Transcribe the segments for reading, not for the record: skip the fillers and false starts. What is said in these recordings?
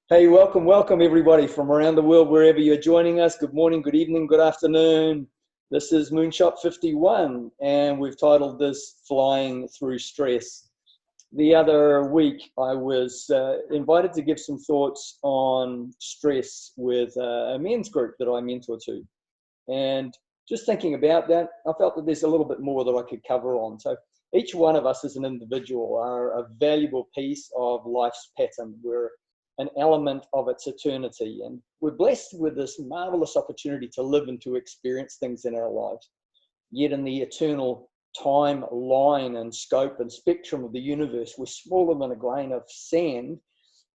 Hey, welcome everybody from around the world, wherever you're joining us. Good morning, good evening, good afternoon. This is Moonshot 51, and we've titled this Flying Through Stress. The other week, I was invited to give some thoughts on stress with a men's group that I mentor to. And just thinking about that, I felt that there's a little bit more that I could cover on. So each one of us as an individual are a valuable piece of life's pattern. We're an element of its eternity. And we're blessed with this marvelous opportunity to live and to experience things in our lives. Yet in the eternal time line and scope and spectrum of the universe, we're smaller than a grain of sand,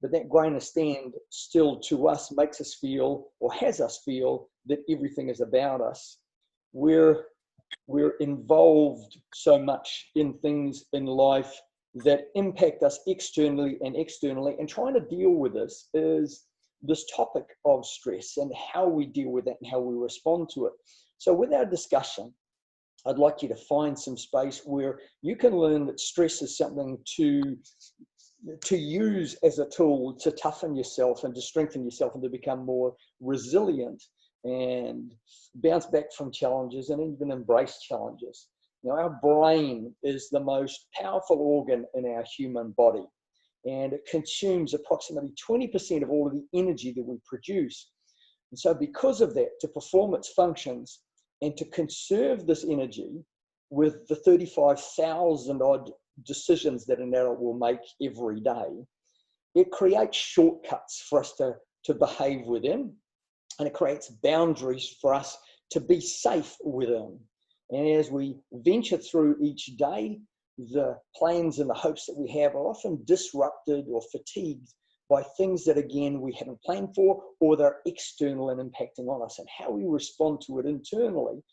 but that grain of sand still to us makes us feel, or has us feel, that everything is about us. We're involved so much in things in life that impact us externally, and trying to deal with this is this topic of stress and how we deal with that and how we respond to it. So with our discussion, I'd like you to find some space where you can learn that stress is something to use as a tool to toughen yourself and to strengthen yourself and to become more resilient and bounce back from challenges and even embrace challenges. Now, our brain is the most powerful organ in our human body, and it consumes approximately 20% of all of the energy that we produce. And so because of that, to perform its functions and to conserve this energy with the 35,000 odd decisions that an adult will make every day, it creates shortcuts for us to behave within, and it creates boundaries for us to be safe within. And as we venture through each day, the plans and the hopes that we have are often disrupted or fatigued by things that, again, we haven't planned for, or they're external and impacting on us. And how we respond to it internally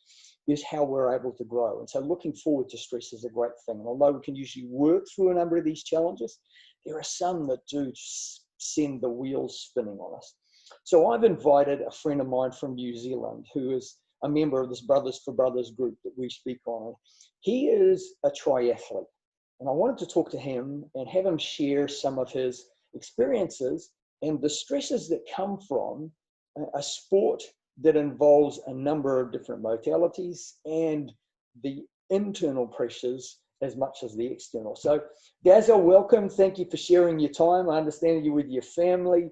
is how we're able to grow. And so looking forward to stress is a great thing. And although we can usually work through a number of these challenges, there are some that do send the wheels spinning on us. So I've invited a friend of mine from New Zealand who is a member of this Brothers for Brothers group that we speak on. He is a triathlete, and I wanted to talk to him and have him share some of his experiences and the stresses that come from a sport that involves a number of different modalities and the internal pressures as much as the external. So Gazza, welcome. Thank you for sharing your time. I understand you're with your family.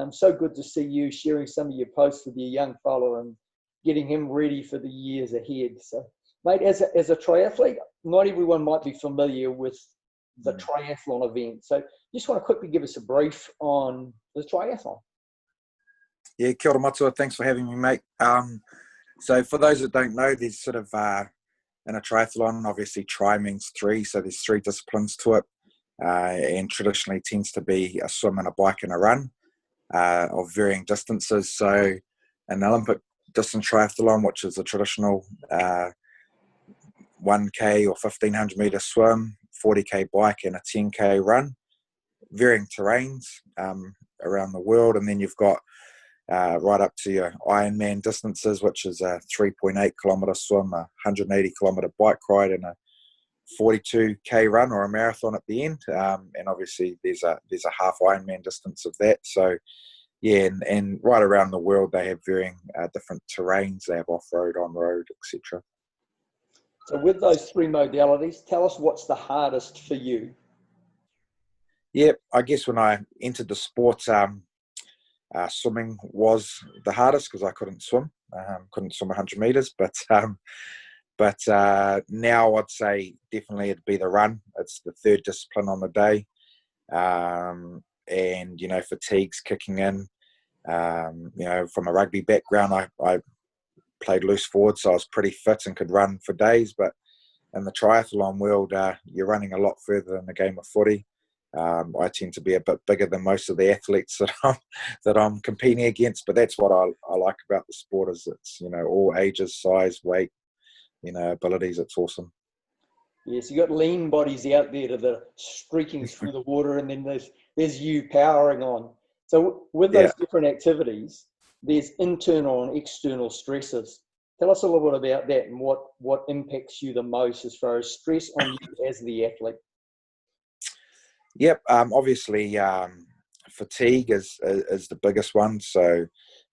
So good to see you sharing some of your posts with your young fella and getting him ready for the years ahead. So, mate, as a triathlete, not everyone might be familiar with the triathlon event. So just want to quickly give us a brief on the triathlon. Yeah, kia ora matua. Thanks for having me, mate. So for those that don't know, there's sort of, in a triathlon, obviously tri means three, so there's three disciplines to it. And traditionally tends to be a swim and a bike and a run of varying distances. So an Olympic distance triathlon, which is a traditional 1K or 1,500 metre swim, 40K bike and a 10K run, varying terrains around the world. And then you've got right up to your Ironman distances, which is a 3.8 kilometre swim, a 180 kilometre bike ride, and a 42K run or a marathon at the end. And obviously there's a half Ironman distance of that. So yeah, and right around the world they have varying different terrains. They have off-road, on-road, etc. So with those three modalities, tell us what's the hardest for you? Yeah, I guess when I entered the sport, swimming was the hardest because I couldn't swim. Couldn't swim 100 metres, but now I'd say definitely it'd be the run. It's the third discipline on the day. And, you know, fatigue's kicking in. You know, from a rugby background, I played loose forward, so I was pretty fit and could run for days. But in the triathlon world, you're running a lot further than a game of footy. I tend to be a bit bigger than most of the athletes that I'm competing against, but that's what I like about the sport is it's, you know, all ages, size, weight, you know, abilities. It's awesome. Yes, you got lean bodies out there that are streaking through the water, and then there's you powering on. So with those different activities, there's internal and external stresses. Tell us a little bit about that and what impacts you the most as far as stress on you as the athlete. Yep. Obviously, fatigue is the biggest one. So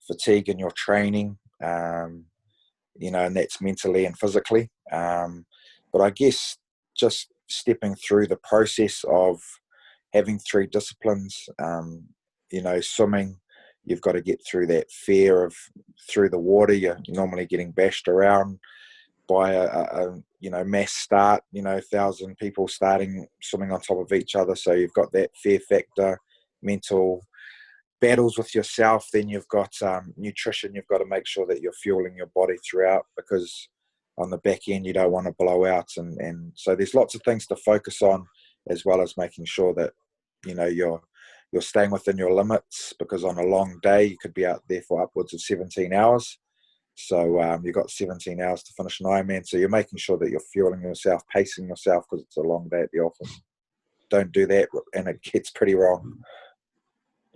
fatigue in your training, you know, and that's mentally and physically. But I guess just stepping through the process of having three disciplines, you know, swimming, you've got to get through that fear of through the water. You're normally getting bashed around by a you know, mass start, you know, 1,000 people starting swimming on top of each other. So you've got that fear factor, mental battles with yourself. Then you've got nutrition. You've got to make sure that you're fueling your body throughout, because on the back end you don't want to blow out. And so there's lots of things to focus on, as well as making sure that, you know, you're staying within your limits, because on a long day you could be out there for upwards of 17 hours. So you've got 17 hours to finish an Ironman. So you're making sure that you're fueling yourself, pacing yourself, because it's a long day at the office. Don't do that and it gets pretty wrong.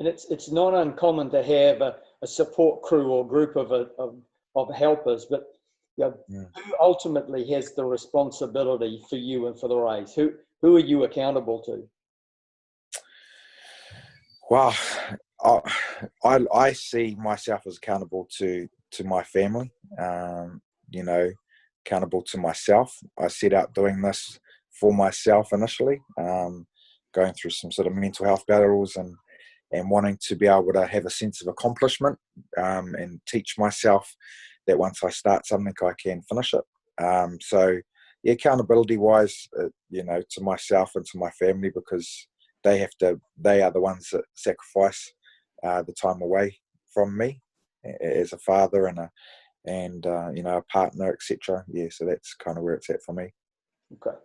And it's not uncommon to have a support crew or group of helpers, but you know, who ultimately has the responsibility for you and for the race? Who are you accountable to? Well, I see myself as accountable to my family, you know, accountable to myself. I set out doing this for myself initially, going through some sort of mental health battles and wanting to be able to have a sense of accomplishment, and teach myself that once I start something, I can finish it. So, yeah, accountability wise, you know, to myself and to my family, because they are the ones that sacrifice the time away from me as a father and you know, a partner, etc. Yeah, so that's kind of where it's at for me. Okay,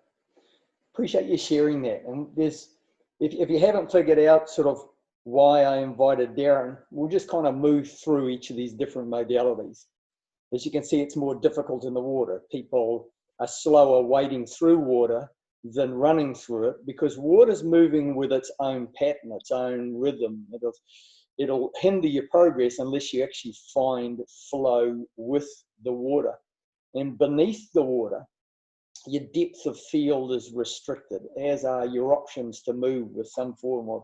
appreciate you sharing that. And there's, if you haven't figured out sort of why I invited Darren, we'll just kind of move through each of these different modalities. As you can see, it's more difficult in the water. People are slower wading through water than running through it, because water's moving with its own pattern, its own rhythm. It'll hinder your progress unless you actually find flow with the water. And beneath the water, your depth of field is restricted, as are your options to move with some form of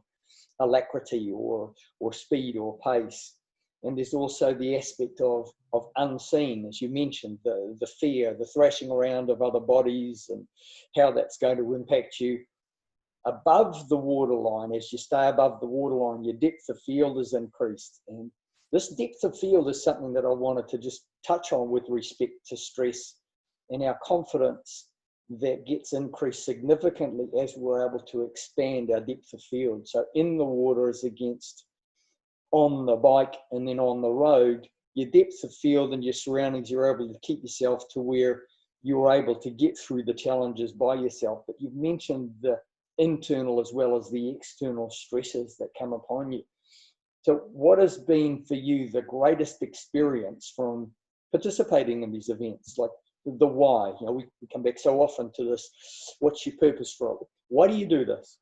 alacrity or speed or pace. And there's also the aspect of unseen, as you mentioned, the fear, the thrashing around of other bodies, and how that's going to impact you. Above the waterline, as you stay above the waterline, your depth of field is increased. And this depth of field is something that I wanted to just touch on with respect to stress and our confidence that gets increased significantly as we're able to expand our depth of field. So in the water as against on the bike and then on the road, your depth of field and your surroundings, you're able to keep yourself to where you're able to get through the challenges by yourself. But you've mentioned the internal as well as the external stresses that come upon you. So what has been for you the greatest experience from participating in these events? Like the why, you know, we come back so often to this, what's your purpose for it? Why do you do this?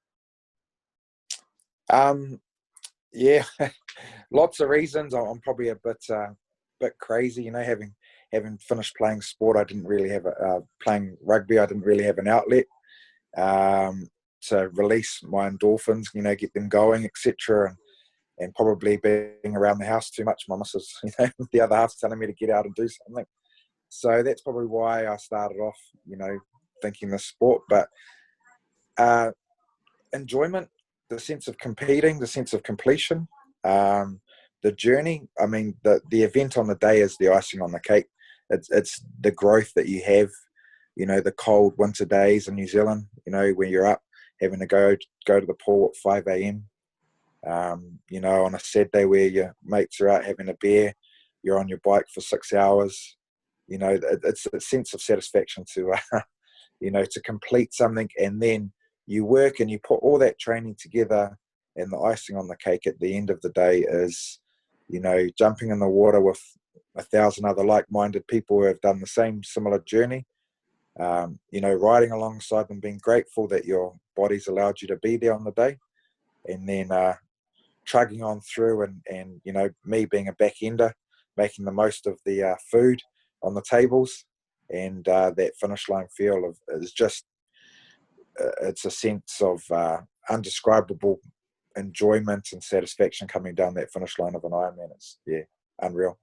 Yeah, lots of reasons. I'm probably a bit crazy, you know, having finished playing sport. I didn't really have playing rugby. I didn't really have an outlet to release my endorphins, you know, get them going, etc. And probably being around the house too much. My missus, you know, the other half's telling me to get out and do something. So that's probably why I started off, you know, thinking this sport. But enjoyment, the sense of competing, the sense of completion, the journey. I mean, the event on the day is the icing on the cake. It's the growth that you have, you know, the cold winter days in New Zealand, you know, when you're up having to go to the pool at 5 a.m. You know, on a sad day where your mates are out having a beer, you're on your bike for 6 hours. You know, it's a sense of satisfaction to, you know, to complete something, and then you work and you put all that training together, and the icing on the cake at the end of the day is, you know, jumping in the water with 1,000 other like-minded people who have done the same similar journey. You know, riding alongside them, being grateful that your body's allowed you to be there on the day, and then trugging on through, and you know, me being a back ender, making the most of the food on the tables, and that finish line feel of is just it's a sense of undescribable enjoyment and satisfaction coming down that finish line of an Ironman. It's unreal.